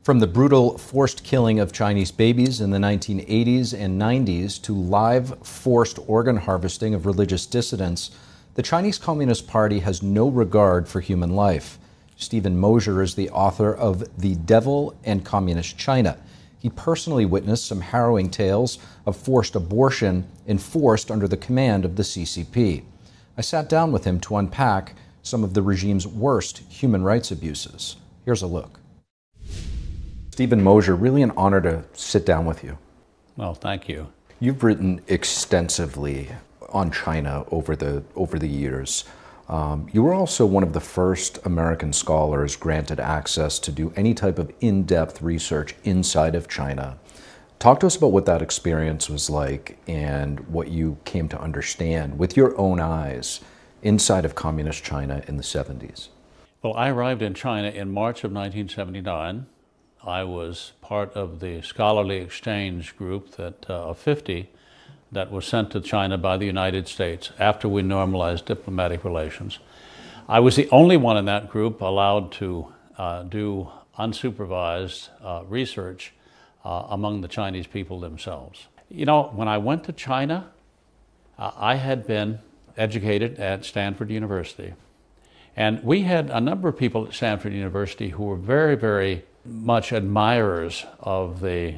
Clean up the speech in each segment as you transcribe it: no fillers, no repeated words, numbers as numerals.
From the brutal forced killing of Chinese babies in the 1980s and 90s to live forced organ harvesting of religious dissidents, the Chinese Communist Party has no regard for human life. Stephen Mosier is the author of The Devil and Communist China. He personally witnessed some harrowing tales of forced abortion enforced under the command of the CCP. I sat down with him to unpack some of the regime's worst human rights abuses. Here's a look. Stephen Mosier, really an honor to sit down with you. Well, thank you. You've written extensively on China over the years. You were also one of the first American scholars granted access to do any type of in-depth research inside of China. Talk to us about what that experience was like and what you came to understand with your own eyes inside of communist China in the 70s. Well, I arrived in China in March of 1979. I was part of the scholarly exchange group of 50 that was sent to China by the United States after we normalized diplomatic relations. I was the only one in that group allowed to do unsupervised research among the Chinese people themselves. You know, when I went to China, I had been educated at Stanford University. And we had a number of people at Stanford University who were very, very much admirers of the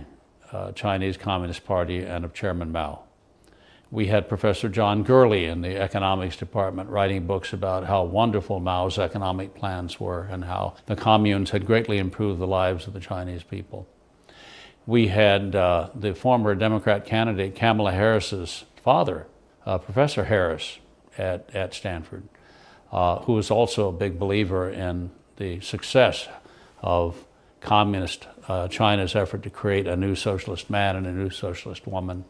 Chinese Communist Party and of Chairman Mao. We had Professor John Gurley in the economics department writing books about how wonderful Mao's economic plans were and how the communes had greatly improved the lives of the Chinese people. We had the former Democrat candidate Kamala Harris's father, Professor Harris at Stanford, who was also a big believer in the success of communist China's effort to create a new socialist man and a new socialist woman.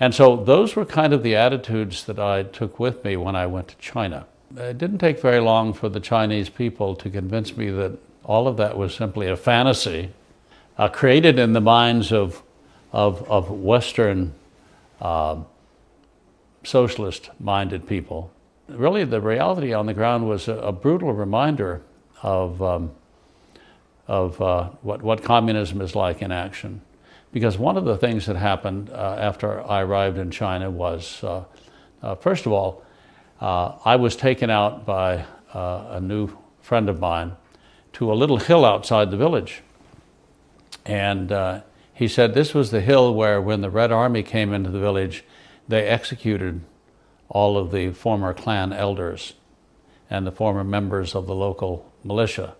And so those were kind of the attitudes that I took with me when I went to China. It didn't take very long for the Chinese people to convince me that all of that was simply a fantasy created in the minds of Western socialist-minded people. Really, the reality on the ground was a brutal reminder of what communism is like in action. Because one of the things that happened after I arrived in China was, first of all, I was taken out by a new friend of mine to a little hill outside the village. And he said this was the hill where, when the Red Army came into the village, they executed all of the former clan elders and the former members of the local militia.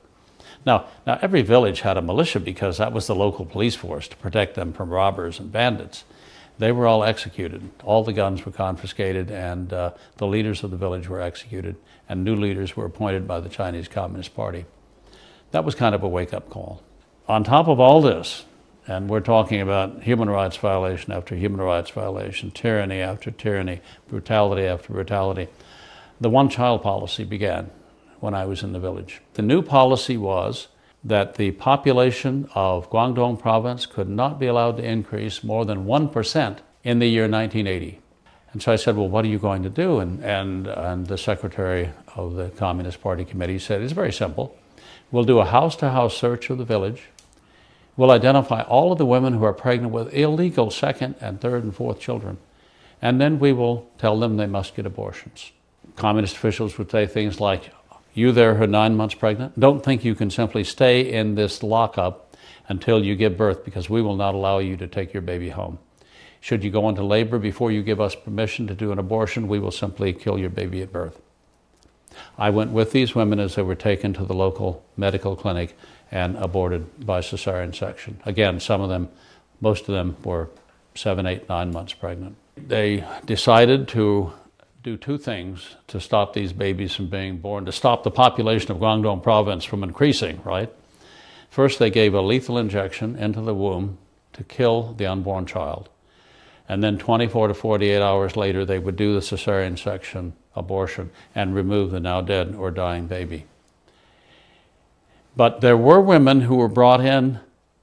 Now, every village had a militia because that was the local police force to protect them from robbers and bandits. They were all executed. All the guns were confiscated, and the leaders of the village were executed, and new leaders were appointed by the Chinese Communist Party. That was kind of a wake-up call. On top of all this, and we're talking about human rights violation after human rights violation, tyranny after tyranny, brutality after brutality, the one-child policy began when I was in the village. The new policy was that the population of Guangdong province could not be allowed to increase more than 1% in the year 1980. And so I said, well, what are you going to do? And the secretary of the Communist Party committee said, it's very simple. We'll do a house-to-house search of the village. We'll identify all of the women who are pregnant with illegal second and third and fourth children. And then we will tell them they must get abortions. Communist officials would say things like, you there who are 9 months pregnant, don't think you can simply stay in this lockup until you give birth, because we will not allow you to take your baby home. Should you go into labor before you give us permission to do an abortion, we will simply kill your baby at birth. I went with these women as they were taken to the local medical clinic and aborted by cesarean section. Again, some of them, most of them were 7, 8, 9 months pregnant. They decided to do two things to stop these babies from being born, to stop the population of Guangdong province from increasing, right? First, they gave a lethal injection into the womb to kill the unborn child. And then 24 to 48 hours later, they would do the cesarean section abortion and remove the now dead or dying baby. But there were women who were brought in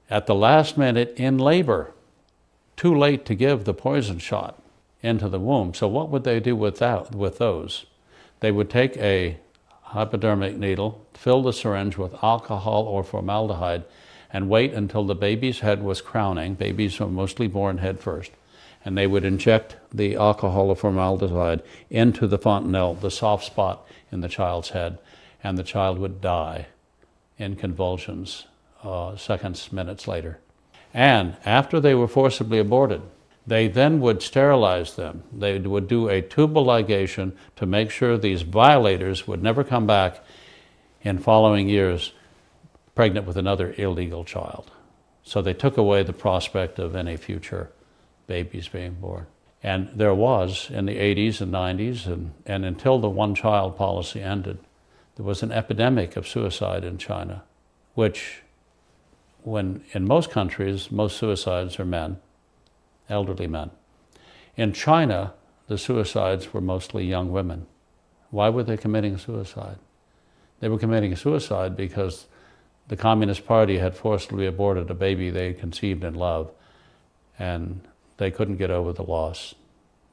at the last minute in labor, too late to give the poison shot into the womb. So what would they do with those? They would take a hypodermic needle, fill the syringe with alcohol or formaldehyde, and wait until the baby's head was crowning. Babies are mostly born head first. And they would inject the alcohol or formaldehyde into the fontanelle, the soft spot in the child's head, and the child would die in convulsions seconds, minutes later. And after they were forcibly aborted, they then would sterilize them. They would do a tubal ligation to make sure these violators would never come back in following years pregnant with another illegal child. So they took away the prospect of any future babies being born. And there was, in the 80s and 90s, and until the one-child policy ended, there was an epidemic of suicide in China, which, when in most countries, most suicides are men, elderly men. In China, the suicides were mostly young women. Why were they committing suicide? They were committing suicide because the Communist Party had forcibly aborted a baby they had conceived in love, and they couldn't get over the loss,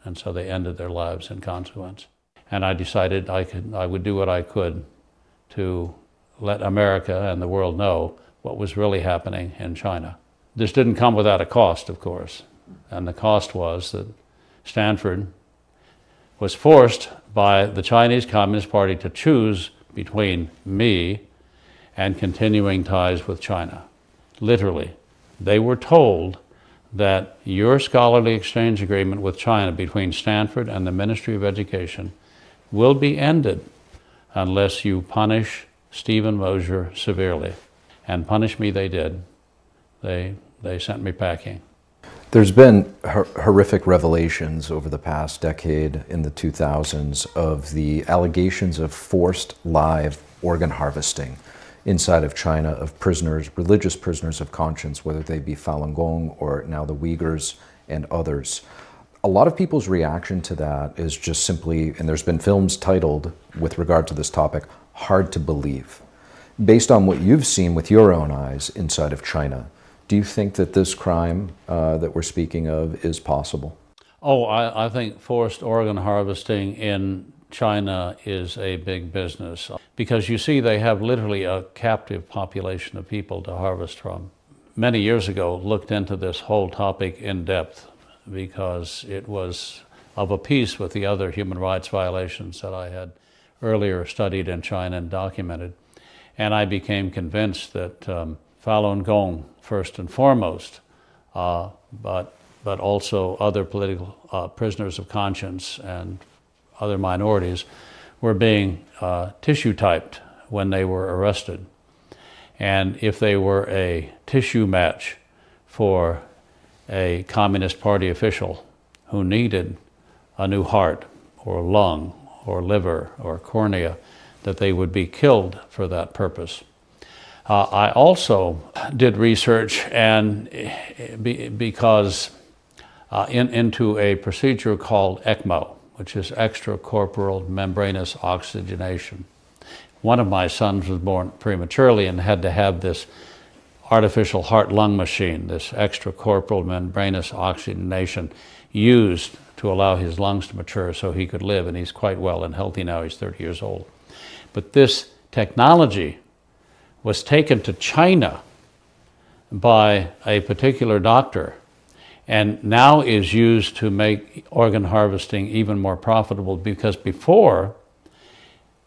and so they ended their lives in consequence. And I decided I would do what I could to let America and the world know what was really happening in China. This didn't come without a cost, of course, and the cost was that Stanford was forced by the Chinese Communist Party to choose between me and continuing ties with China. Literally, they were told that your scholarly exchange agreement with China between Stanford and the Ministry of Education will be ended unless you punish Stephen Mosher severely. And punish me they did. They sent me packing. There's been horrific revelations over the past decade in the 2000s of the allegations of forced live organ harvesting inside of China of prisoners, religious prisoners of conscience, whether they be Falun Gong or now the Uyghurs and others. A lot of people's reaction to that is just simply, and there's been films titled with regard to this topic, hard to believe. Based on what you've seen with your own eyes inside of China, do you think that this crime that we're speaking of is possible? Oh, I think forced organ harvesting in China is a big business, because you see they have literally a captive population of people to harvest from. Many years ago, looked into this whole topic in depth because it was of a piece with the other human rights violations that I had earlier studied in China and documented. And I became convinced that Falun Gong, first and foremost, but also other political prisoners of conscience and other minorities were being tissue typed when they were arrested. And if they were a tissue match for a Communist Party official who needed a new heart or lung or liver or cornea, that they would be killed for that purpose. I also did research and because into a procedure called ECMO, which is extracorporeal membranous oxygenation. One of my sons was born prematurely and had to have this artificial heart-lung machine, this extracorporeal membranous oxygenation, used to allow his lungs to mature so he could live, and he's quite well and healthy now. He's 30 years old. But this technology was taken to China by a particular doctor and now is used to make organ harvesting even more profitable, because before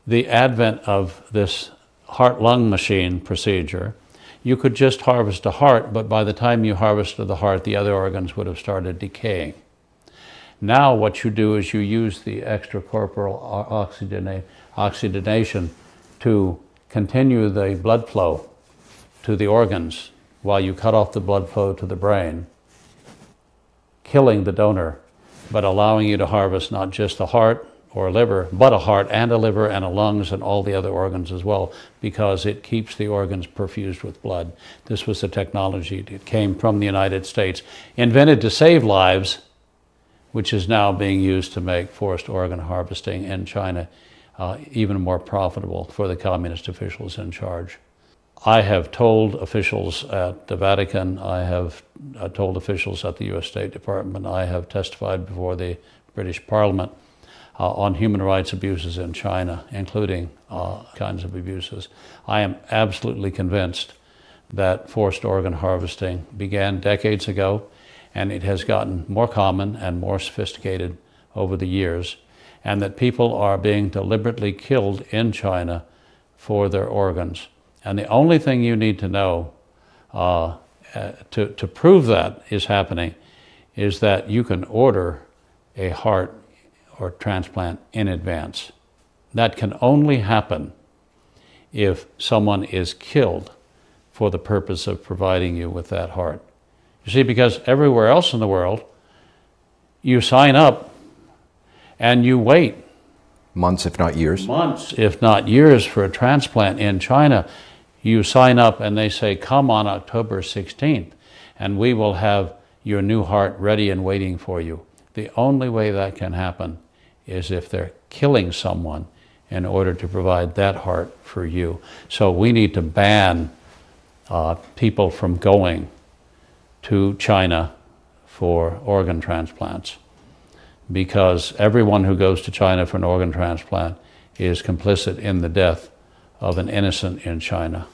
the advent of this heart-lung machine procedure, you could just harvest a heart, but by the time you harvested the heart, the other organs would have started decaying. Now what you do is you use the extracorporeal oxygenation to continue the blood flow to the organs while you cut off the blood flow to the brain, killing the donor, but allowing you to harvest not just a heart or a liver, but a heart and a liver and a lungs and all the other organs as well, because it keeps the organs perfused with blood. This was a technology that came from the United States, invented to save lives, which is now being used to make forced organ harvesting in China even more profitable for the communist officials in charge. I have told officials at the Vatican, I have told officials at the US State Department, I have testified before the British Parliament on human rights abuses in China, including kinds of abuses. I am absolutely convinced that forced organ harvesting began decades ago, and it has gotten more common and more sophisticated over the years, and that people are being deliberately killed in China for their organs. And the only thing you need to know to prove that is happening is that you can order a heart or transplant in advance. That can only happen if someone is killed for the purpose of providing you with that heart. You see, because everywhere else in the world, you sign up and you wait. Months, if not years. Months, if not years, for a transplant. In China, you sign up and they say, come on October 16th, and we will have your new heart ready and waiting for you. The only way that can happen is if they're killing someone in order to provide that heart for you. So we need to ban people from going to China for organ transplants, because everyone who goes to China for an organ transplant is complicit in the death of an innocent in China.